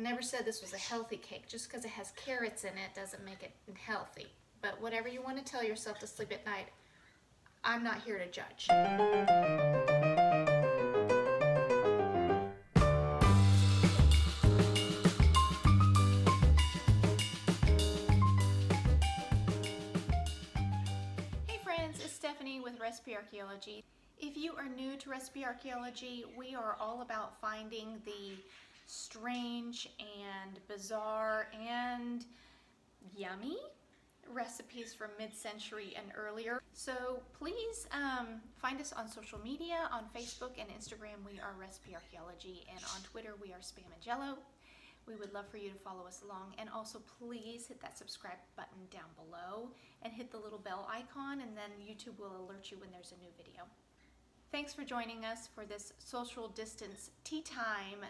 never said this was a healthy cake. Just because it has carrots in it doesn't make it healthy. But whatever you want to tell yourself to sleep at night, I'm not here to judge. Hey friends, it's Stephanie with Recipe Archaeology. If you are new to Recipe Archaeology, we are all about finding the strange and bizarre and yummy recipes from mid-century and earlier. So please find us on social media. On Facebook and Instagram we are Recipe Archaeology, and on Twitter we are Spam and Jello. We would love for you to follow us along, and also please hit that subscribe button down below and hit the little bell icon, and then YouTube will alert you when there's a new video. Thanks for joining us for this social distance tea time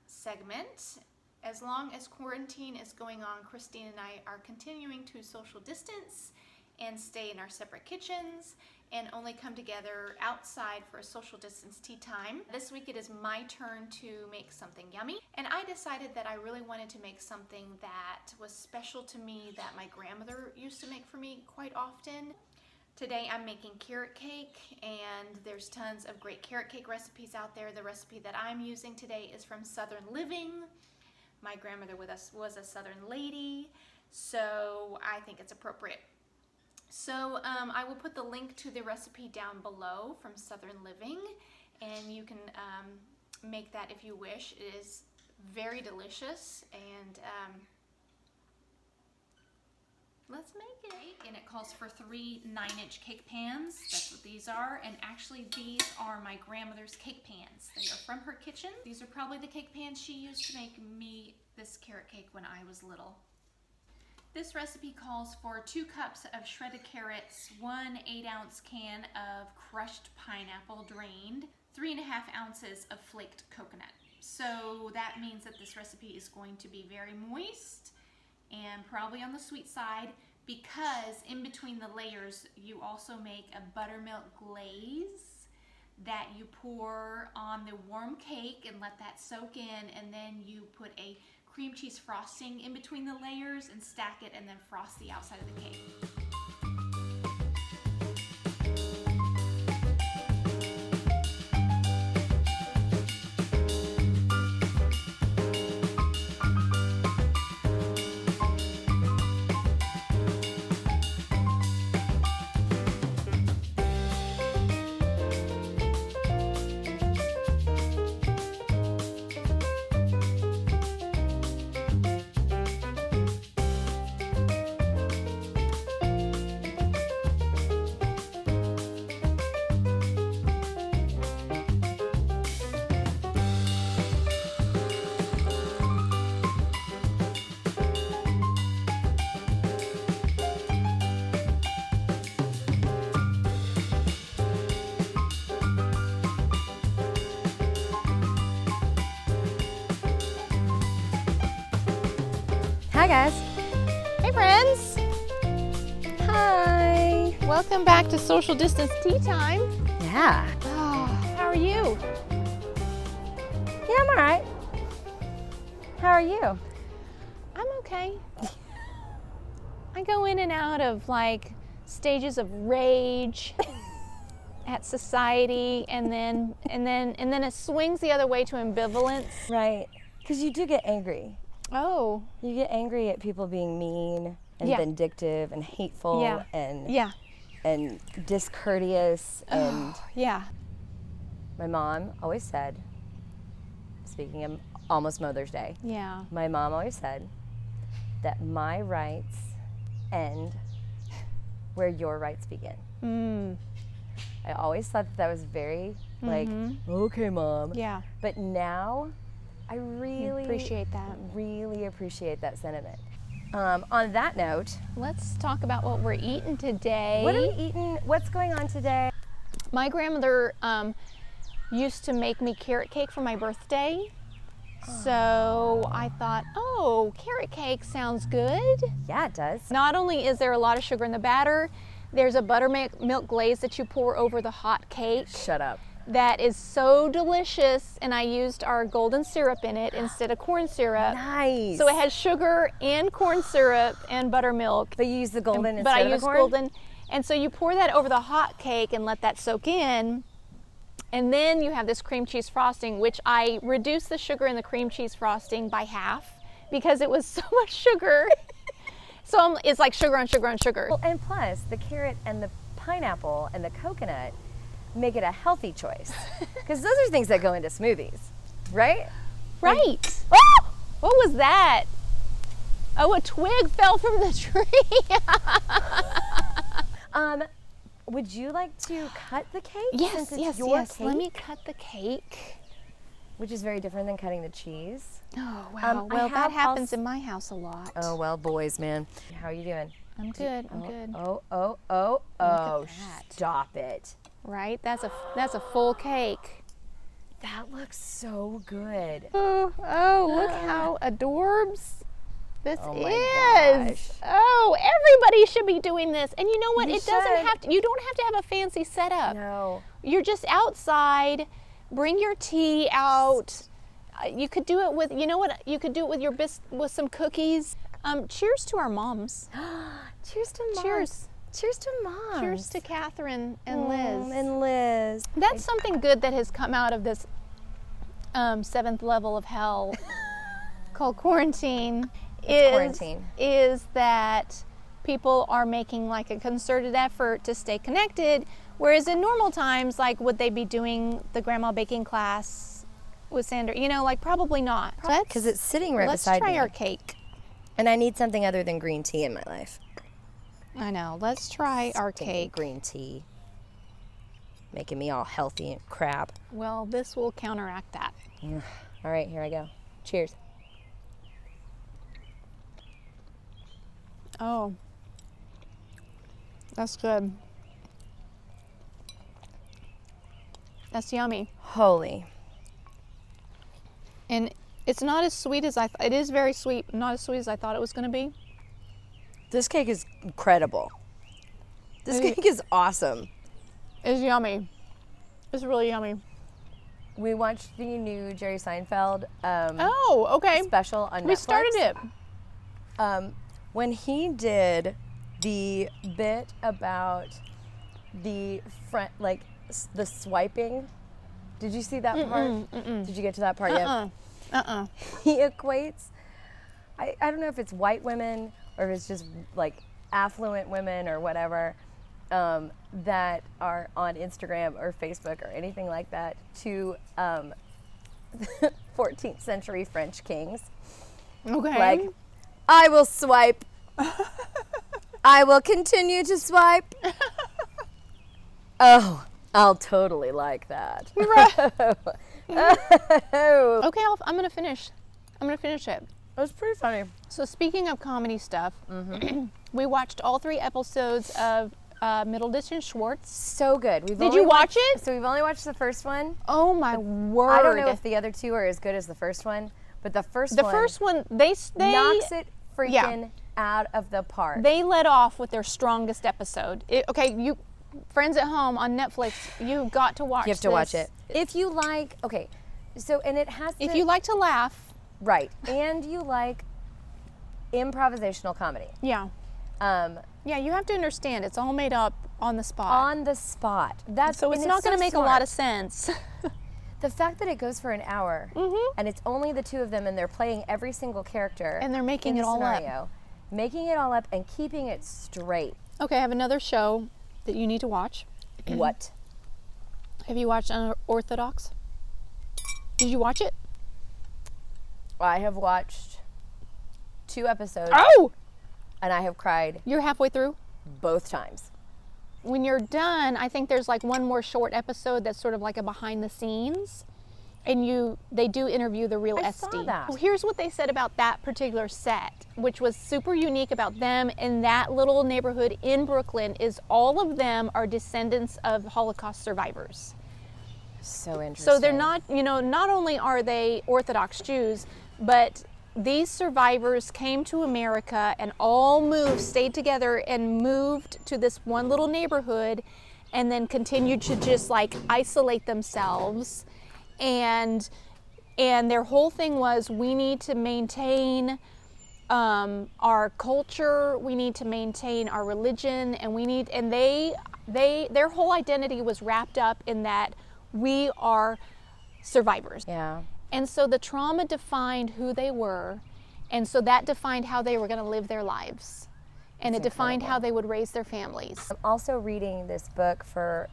segment. As long as quarantine is going on, Christine and I are continuing to social distance and stay in our separate kitchens and only come together outside for a social distance tea time. This week it is my turn to make something yummy, and I decided that I really wanted to make something that was special to me that my grandmother used to make for me quite often. Today I'm making carrot cake, and there's tons of great carrot cake recipes out there. The recipe that I'm using today is from Southern Living. My grandmother with us was a Southern lady, so I think it's appropriate. So I will put the link to the recipe down below from Southern Living, and you can make that if you wish. It is very delicious, and let's make it. And it calls for 3 9-inch cake pans. That's what these are. And actually these are my grandmother's cake pans. They are from her kitchen. These are probably the cake pans she used to make me this carrot cake when I was little. This recipe calls for 2 cups of shredded carrots, 1 8-ounce can of crushed pineapple drained, 3.5 ounces of flaked coconut. So that means that this recipe is going to be very moist and probably on the sweet side, because in between the layers you also make a buttermilk glaze that you pour on the warm cake and let that soak in, and then you put a cream cheese frosting in between the layers and stack it, and then frost the outside of the cake. Hi guys. Hey friends! Hi. Welcome back to Social Distance Tea Time. Yeah. Oh, how are you? Yeah, I'm all right. How are you? I'm okay. I go in and out of like stages of rage at society, and then it swings the other way to ambivalence. Right. Because you do get angry. Oh. You get angry at people being mean and Yeah. vindictive and hateful Yeah. and discourteous. And Yeah. my mom always said, speaking of almost Mother's Day, Yeah. my mom always said that my rights end where your rights begin. Mm. I always thought that was very like, okay, Mom. Yeah. But now I really Appreciate that. really appreciate that sentiment. On that note, Let's talk about what we're eating today. what are we eating? What's going on today? My grandmother used to make me carrot cake for my birthday. So I thought, oh, carrot cake sounds good. Yeah, it does. Not only is there a lot of sugar in the batter, there's a buttermilk glaze that you pour over the hot cake. Shut up. that is so delicious, and I used our golden syrup in it instead of corn syrup. Nice. So it has sugar and corn syrup and buttermilk. But you use the golden instead But I of the used corn? golden. And so you pour that over the hot cake and let that soak in. And then you have this cream cheese frosting, which I reduced the sugar in the cream cheese frosting by half because it was so much sugar. So it's like sugar on sugar on sugar. Well, and plus, the carrot and the pineapple and the coconut make it a healthy choice. Because those are things that go into smoothies, right? Right. Oh! What was that? Oh, a twig fell from the tree. Would you like to cut the cake? Yes, since it's yes, your yes. cake? Let me cut the cake. Which is very different than cutting the cheese. Oh, wow. Well, that happens in my house a lot. Oh, well, boys, man. How are you doing? I'm good. I'm good. Oh, that. stop it. Right? That's a full cake. That looks so good. Oh, look how adorbs this Oh is. my gosh. Oh, everybody should be doing this. And you know what? You It doesn't should. have to, you don't have to have a fancy setup. No. You're just outside. Bring your tea out. You could do it with, you know what? You could do it with your with some cookies. Cheers to our moms. Cheers to Mom. Cheers. Cheers to Mom. Cheers to Catherine and Liz. And Liz. That's something good that has come out of this 7th level of hell called quarantine. Quarantine. Is that people are making like a concerted effort to stay connected, whereas in normal times, like would they be doing the grandma baking class with Sandra? You know, like probably not. Because it's sitting right beside me. Let's try our cake. And I need something other than green tea in my life. I know. Let's try our Stinking cake. green tea. Making me all healthy and crap. Well, this will counteract that. All right, here I go. Cheers. Oh, that's good. That's yummy. Holy. And it's not as sweet as it is very sweet, not as sweet as I thought it was going to be. This cake is incredible. This cake is awesome. It's yummy. It's really yummy. We watched the new Jerry Seinfeld Oh, okay. special on Netflix. We started it. When he did the bit about the front, like the swiping, did you see that part? Did you get to that part yet? He equates, I don't know if it's white women or if it's just like affluent women or whatever that are on Instagram or Facebook or anything like that to 14th century French kings. Okay. Like, I will swipe. I will continue to swipe. Oh, I'll totally like that. Okay, I'm going to finish. I'm going to finish it. It was pretty funny. So speaking of comedy stuff, we watched all 3 episodes of Middleditch and Schwartz. So good. Did you watch it? So we've only watched the first one. Oh my word. I don't know if the other 2 are as good as the first one, but the first one they knocks it freaking out of the park. They led off with their strongest episode. Okay, you friends at home on Netflix, you got to watch. You have to watch it. If you like, okay, so and it has to. If you like to laugh, right, and you like improvisational comedy. Yeah. Yeah, you have to understand it's all made up on the spot. On the spot. That's so it's not going to make a lot of sense. The fact that it goes for an hour and it's only the 2 of them and they're playing every single character and they're making in it the all scenario, up. Making it all up and keeping it straight. Okay, I have another show that you need to watch. What? Have you watched Unorthodox? Did you watch it? I have watched 2 episodes. Oh! And I have cried You're halfway through? both times. When you're done, I think there's like one more short episode that's sort of like a behind the scenes. And they do interview the real I Esty. saw that. Well, here's what they said about that particular set, which was super unique about them and that little neighborhood in Brooklyn is all of them are descendants of Holocaust survivors. So interesting. So they're not, not only are they Orthodox Jews, but these survivors came to America and all stayed together and moved to this one little neighborhood and then continued to just like isolate themselves. And their whole thing was, we need to maintain our culture, we need to maintain our religion, and their whole identity was wrapped up in that we are survivors. Yeah. And so the trauma defined who they were, and so that defined how they were going to live their lives. And it defined how they would raise their families. I'm also reading this book for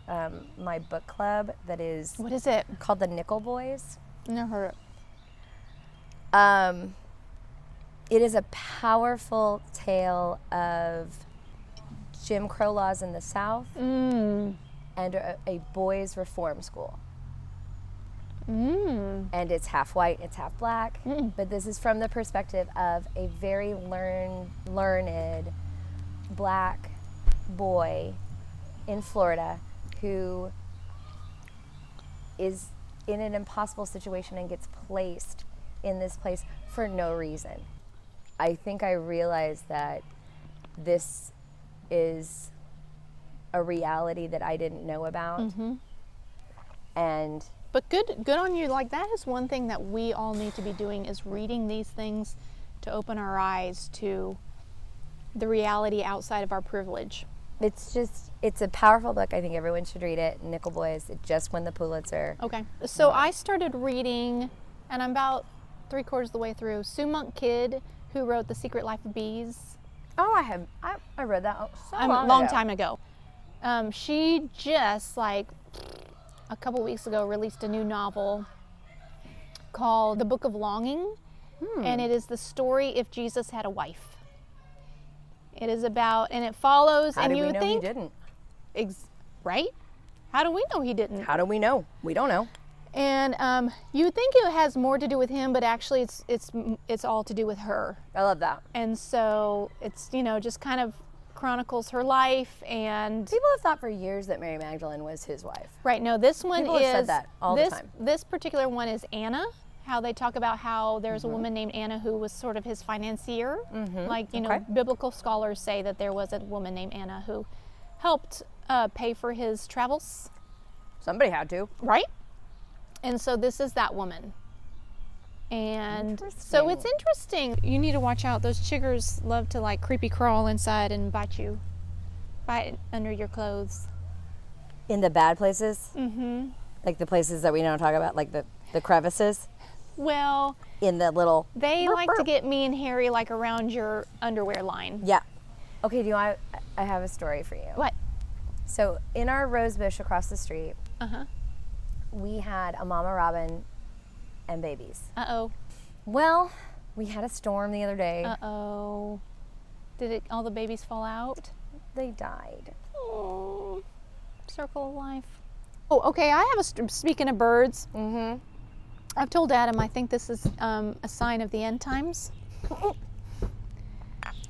my book club that is... What is it? Called the NICKLE Boys. Never heard it. It is a powerful tale of Jim Crow laws in the South and a boys' reform school. And it's half white, it's half black, but this is from the perspective of a very learned black boy in Florida who is in an impossible situation and gets placed in this place for no reason. I think I realized that this is a reality that I didn't know about. And but good on you. Like, that is one thing that we all need to be doing, is reading these things to open our eyes to the reality outside of our privilege. It's a powerful book. I think everyone should read it. NICKLE Boys. It just won the Pulitzer. Okay. So I started reading, and I'm about 3/4 of the way through, Sue Monk Kidd, who wrote The Secret Life of Bees. Oh, I read that a long time ago. She just, like, a couple weeks ago released a new novel called The Book of Longing, and it is the story if Jesus had a wife. It is about, and it follows, How and do you we would know think, he didn't? Right? How do we know he didn't? How do we know? We don't know. And you would think it has more to do with him, but actually it's all to do with her. I love that. And so it's, just kind of chronicles her life. And people have thought for years that Mary Magdalene was his wife. Right. No, this one people have said that all the time. This particular one is Anna. How they talk about how there's a woman named Anna who was sort of his financier. Like, biblical scholars say that there was a woman named Anna who helped pay for his travels. Somebody had to. Right? And so this is that woman. And so it's interesting. You need to watch out. Those chiggers love to, like, creepy crawl inside and bite under your clothes. In the bad places? Like the places that we don't talk about, like the crevices? Well, in the little... They like to get me and Harry, like, around your underwear line. Yeah. Okay, I have a story for you. What? So in our rose bush across the street, we had a mama robin and babies. Uh-oh. Well, we had a storm the other day. Uh-oh. Did all the babies fall out? They died. Oh, circle of life. Oh, okay, I have speaking of birds. I've told Adam I think this is a sign of the end times.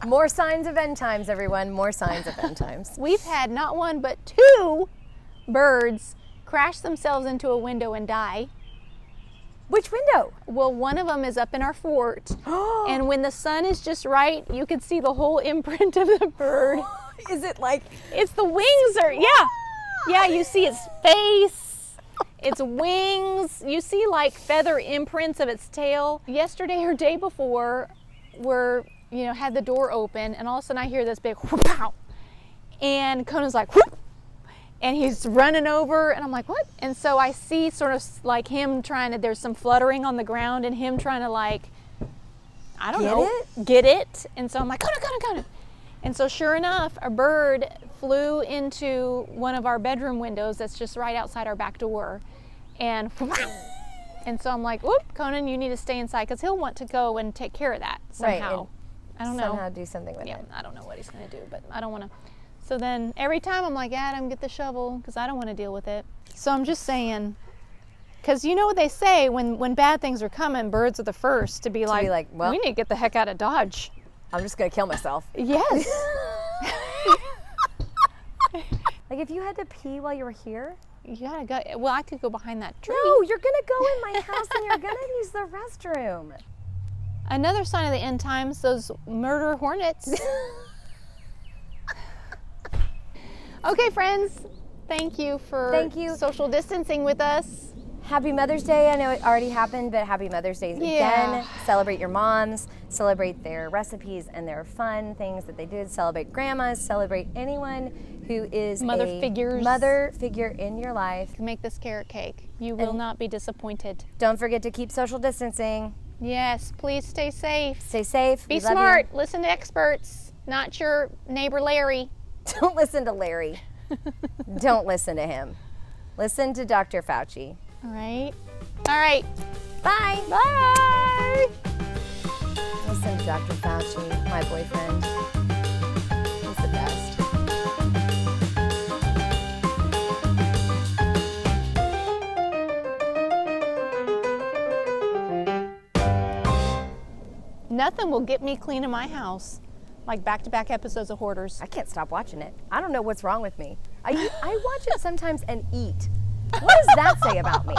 More signs of end times, everyone. More signs of end times. We've had not one but 2 birds crash themselves into a window and die. Which window? Well, one of them is up in our fort. And when the sun is just right, you can see the whole imprint of the bird. Is it like... It's the wings are... Yeah. Yeah, you see its face, its wings. You see, like, feather imprints of its tail. Yesterday or day before, had the door open, and all of a sudden I hear this big whoop-pow. And Conan's like, whoop, and he's running over, and I'm like, what? And so I see sort of like him trying to, there's some fluttering on the ground, and him trying to, like, I don't know, get it. And so I'm like, Conan. And so sure enough, a bird flew into one of our bedroom windows that's just right outside our back door. And so I'm like, whoop, Conan, you need to stay inside, because he'll want to go and take care of that somehow. Right, I don't know. Somehow do something with it. I don't know what he's going to do, but I don't want to. So then every time I'm like, Adam, get the shovel, because I don't want to deal with it. So I'm just saying, because you know what they say, when bad things are coming, birds are the first to be like, well, we need to get the heck out of Dodge. I'm just going to kill myself. Yes. Like, if you had to pee while you were here? You gotta go. Well, I could go behind that tree. No, you're gonna go in my house and you're gonna use the restroom. Another sign of the end times, those murder hornets. Okay, friends, thank you for Thank you. social distancing with us. Happy Mother's Day. I know it already happened, but happy Mother's Day Yeah. again. Celebrate your moms, celebrate their recipes and their fun things that they did. Celebrate grandmas, celebrate anyone who is Mother a figures. mother figure in your life. Make this carrot cake. You will not be disappointed. Don't forget to keep social distancing. Yes, please stay safe. Stay safe. Be We love smart. Listen to experts, not your neighbor Larry. you. Don't listen to Larry. Don't listen to him. Listen to Dr. Fauci. All right. All right. Bye. Bye. Listen to Dr. Fauci, my boyfriend. He's the best. Nothing will get me clean in my house like back-to-back episodes of Hoarders. I can't stop watching it. I don't know what's wrong with me. I watch it sometimes and eat. What does that say about me?